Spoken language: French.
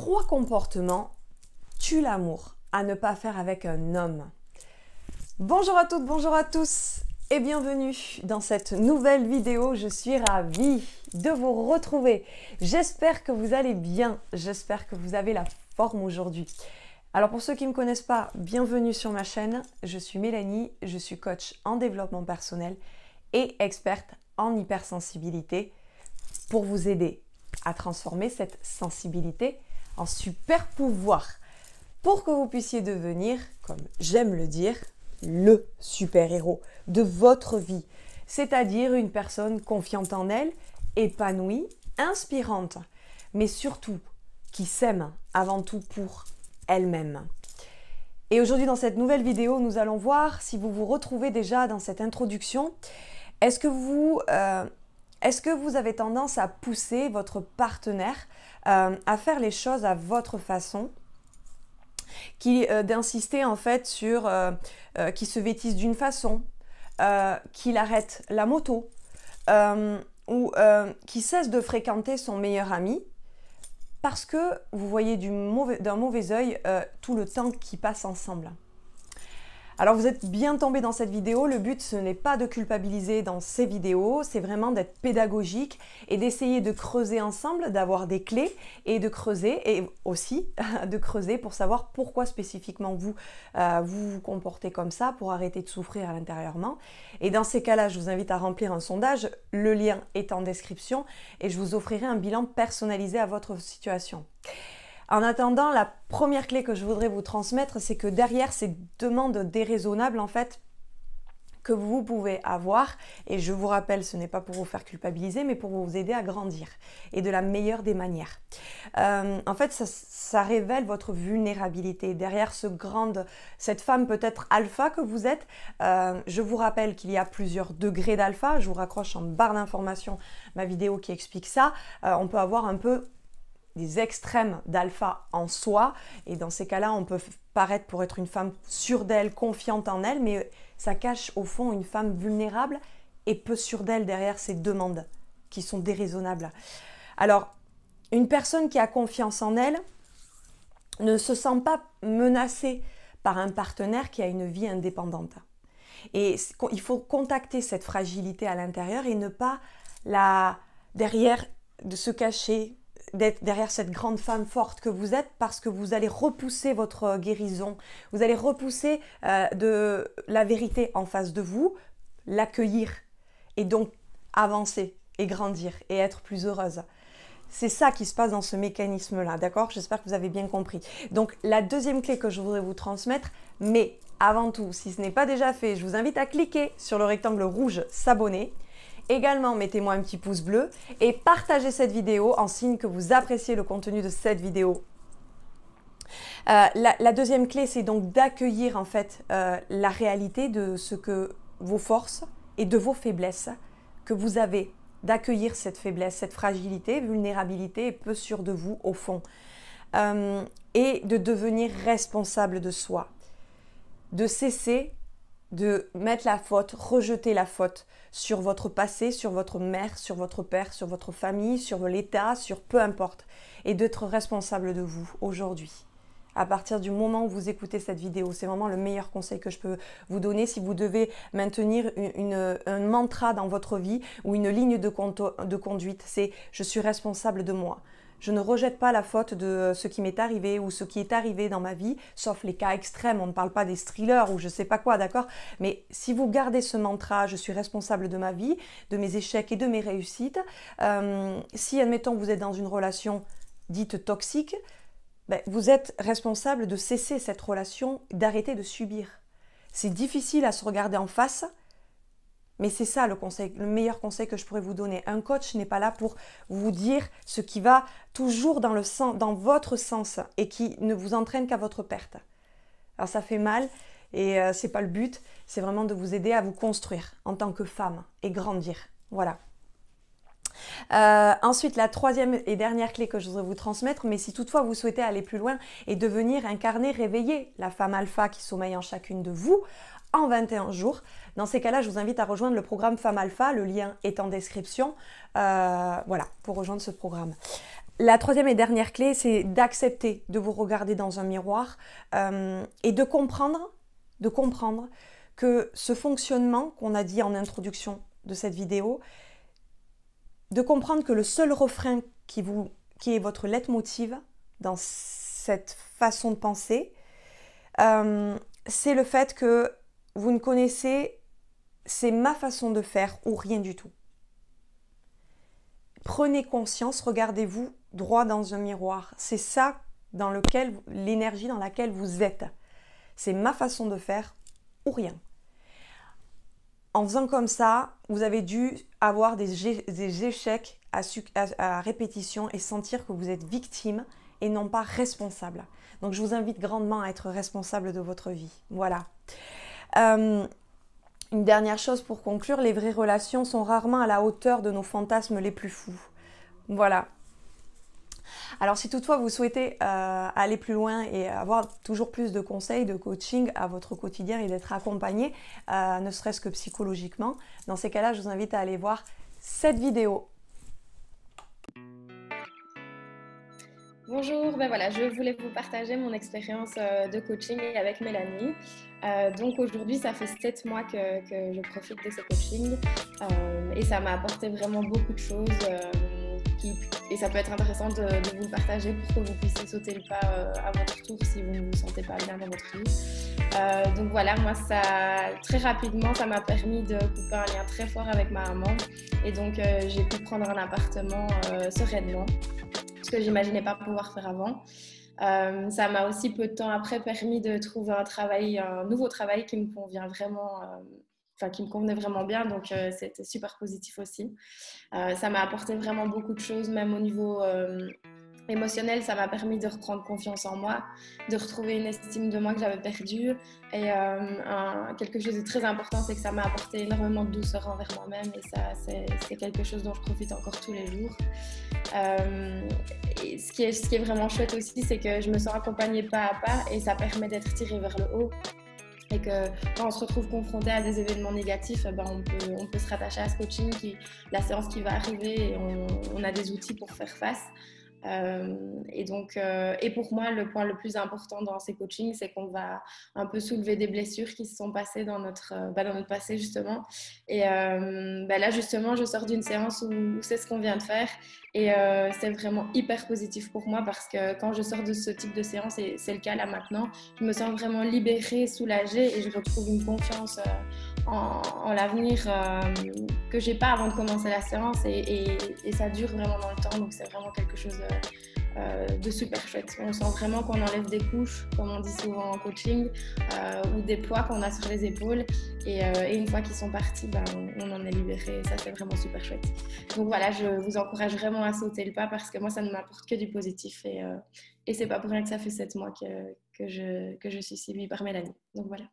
3 comportements tuent l'amour à ne pas faire avec un homme. Bonjour à toutes, bonjour à tous et bienvenue dans cette nouvelle vidéo. Je suis ravie de vous retrouver. J'espère que vous allez bien, j'espère que vous avez la forme aujourd'hui. Alors pour ceux qui ne me connaissent pas, bienvenue sur ma chaîne. Je suis Mélanie, je suis coach en développement personnel et experte en hypersensibilité pour vous aider à transformer cette sensibilité en super pouvoir pour que vous puissiez devenir, comme j'aime le dire, le super-héros de votre vie, c'est-à-dire une personne confiante en elle, épanouie, inspirante, mais surtout qui s'aime avant tout pour elle-même. Et aujourd'hui, dans cette nouvelle vidéo, nous allons voir si vous vous retrouvez déjà dans cette introduction. Est-ce que vous avez tendance à pousser votre partenaire à faire les choses à votre façon, d'insister en fait sur qu'il se vêtisse d'une façon, qu'il arrête la moto ou qu'il cesse de fréquenter son meilleur ami parce que vous voyez d'un mauvais œil tout le temps qu'ils passent ensemble? Alors vous êtes bien tombé dans cette vidéo, le but ce n'est pas de culpabiliser dans ces vidéos, c'est vraiment d'être pédagogique et d'essayer de creuser ensemble, d'avoir des clés et de creuser et aussi de creuser pour savoir pourquoi spécifiquement vous vous comportez comme ça pour arrêter de souffrir intérieurement. Et dans ces cas-là, je vous invite à remplir un sondage, le lien est en description et je vous offrirai un bilan personnalisé à votre situation. En attendant, la première clé que je voudrais vous transmettre, c'est que derrière ces demandes déraisonnables, en fait, que vous pouvez avoir, et je vous rappelle, ce n'est pas pour vous faire culpabiliser, mais pour vous aider à grandir, et de la meilleure des manières. En fait, ça révèle votre vulnérabilité. Derrière cette femme peut-être alpha que vous êtes, je vous rappelle qu'il y a plusieurs degrés d'alpha. Je vous raccroche en barre d'information ma vidéo qui explique ça. On peut avoir un peu des extrêmes d'alpha en soi, et dans ces cas-là, on peut paraître pour être une femme sûre d'elle, confiante en elle, mais ça cache au fond une femme vulnérable et peu sûre d'elle derrière ces demandes qui sont déraisonnables. Alors, une personne qui a confiance en elle ne se sent pas menacée par un partenaire qui a une vie indépendante. Et il faut contacter cette fragilité à l'intérieur et ne pas de se cacher d'être derrière cette grande femme forte que vous êtes, parce que vous allez repousser votre guérison, vous allez repousser de la vérité en face de vous, l'accueillir et donc avancer et grandir et être plus heureuse. C'est ça qui se passe dans ce mécanisme-là, d'accord? J'espère que vous avez bien compris. Donc la deuxième clé que je voudrais vous transmettre, mais avant tout, si ce n'est pas déjà fait, je vous invite à cliquer sur le rectangle rouge « S'abonner ». Également, mettez-moi un petit pouce bleu et partagez cette vidéo en signe que vous appréciez le contenu de cette vidéo. La deuxième clé, c'est donc d'accueillir en fait la réalité de ce que vos forces et de vos faiblesses que vous avez, d'accueillir cette faiblesse, cette fragilité, vulnérabilité et peu sûr de vous au fond, et de devenir responsable de soi, de cesser de mettre la faute, rejeter la faute sur votre passé, sur votre mère, sur votre père, sur votre famille, sur l'État, sur peu importe, et d'être responsable de vous aujourd'hui. À partir du moment où vous écoutez cette vidéo, c'est vraiment le meilleur conseil que je peux vous donner si vous devez maintenir un mantra dans votre vie ou une ligne de conduite, c'est « je suis responsable de moi ». Je ne rejette pas la faute de ce qui m'est arrivé ou ce qui est arrivé dans ma vie, sauf les cas extrêmes, on ne parle pas des thrillers ou je sais pas quoi, d'accord? Mais si vous gardez ce mantra, je suis responsable de ma vie, de mes échecs et de mes réussites, si admettons vous êtes dans une relation dite toxique, ben, vous êtes responsable de cesser cette relation, d'arrêter de subir. C'est difficile à se regarder en face, mais c'est ça le meilleur conseil que je pourrais vous donner. Un coach n'est pas là pour vous dire ce qui va toujours dans votre sens et qui ne vous entraîne qu'à votre perte. Alors ça fait mal et c'est pas le but, c'est vraiment de vous aider à vous construire en tant que femme et grandir. Voilà. Ensuite, la troisième et dernière clé que je voudrais vous transmettre, mais si toutefois vous souhaitez aller plus loin et devenir incarner, réveiller la femme alpha qui sommeille en chacune de vous, en 21 jours. Dans ces cas-là, je vous invite à rejoindre le programme Femme Alpha. Le lien est en description. Voilà, pour rejoindre ce programme. La troisième et dernière clé, c'est d'accepter de vous regarder dans un miroir et de comprendre que ce fonctionnement qu'on a dit en introduction de cette vidéo, de comprendre que le seul refrain qui est votre leitmotiv dans cette façon de penser, c'est le fait que vous ne connaissez, c'est ma façon de faire ou rien du tout. Prenez conscience, regardez-vous droit dans un miroir. C'est ça l'énergie dans laquelle vous êtes. C'est ma façon de faire ou rien. En faisant comme ça, vous avez dû avoir des échecs à répétition et sentir que vous êtes victime et non pas responsable. Donc je vous invite grandement à être responsable de votre vie. Voilà. Une dernière chose pour conclure, les vraies relations sont rarement à la hauteur de nos fantasmes les plus fous. Voilà. Alors si toutefois vous souhaitez aller plus loin et avoir toujours plus de conseils, de coaching à votre quotidien et d'être accompagné, ne serait-ce que psychologiquement, dans ces cas-là, je vous invite à aller voir cette vidéo. Bonjour, ben voilà, je voulais vous partager mon expérience de coaching avec Mélanie. Donc aujourd'hui, ça fait 7 mois que je profite de ce coaching et ça m'a apporté vraiment beaucoup de choses et ça peut être intéressant de vous le partager pour que vous puissiez sauter le pas à votre tour si vous ne vous sentez pas bien dans votre vie. Donc voilà, moi très rapidement, ça m'a permis de couper un lien très fort avec ma maman et donc j'ai pu prendre un appartement sereinement, ce que j'imaginais pas pouvoir faire avant. Ça m'a aussi peu de temps après permis de trouver un nouveau travail qui me convient vraiment, qui me convenait vraiment bien, donc c'était super positif aussi. Ça m'a apporté vraiment beaucoup de choses, même au niveau émotionnel, ça m'a permis de reprendre confiance en moi, de retrouver une estime de moi que j'avais perdue. Et quelque chose de très important, c'est que ça m'a apporté énormément de douceur envers moi-même. Et ça, c'est quelque chose dont je profite encore tous les jours. Et ce qui est vraiment chouette aussi, c'est que je me sens accompagnée pas à pas et ça permet d'être tirée vers le haut. Et que quand on se retrouve confronté à des événements négatifs, on peut se rattacher à ce coaching, la séance qui va arriver, et on a des outils pour faire face. Et pour moi, le point le plus important dans ces coachings, c'est qu'on va un peu soulever des blessures qui se sont passées dans notre passé justement. Et là justement, je sors d'une séance où c'est ce qu'on vient de faire et c'est vraiment hyper positif pour moi parce que quand je sors de ce type de séance, et c'est le cas là maintenant, je me sens vraiment libérée, soulagée et je retrouve une confiance en l'avenir que j'ai pas avant de commencer la séance et ça dure vraiment dans le temps, donc c'est vraiment quelque chose de super chouette. On sent vraiment qu'on enlève des couches, comme on dit souvent en coaching, ou des poids qu'on a sur les épaules et une fois qu'ils sont partis, on en est libéré et ça c'est vraiment super chouette. Donc voilà, je vous encourage vraiment à sauter le pas parce que moi ça ne m'apporte que du positif et c'est pas pour rien que ça fait 7 mois que je suis suivie par Mélanie. Donc voilà.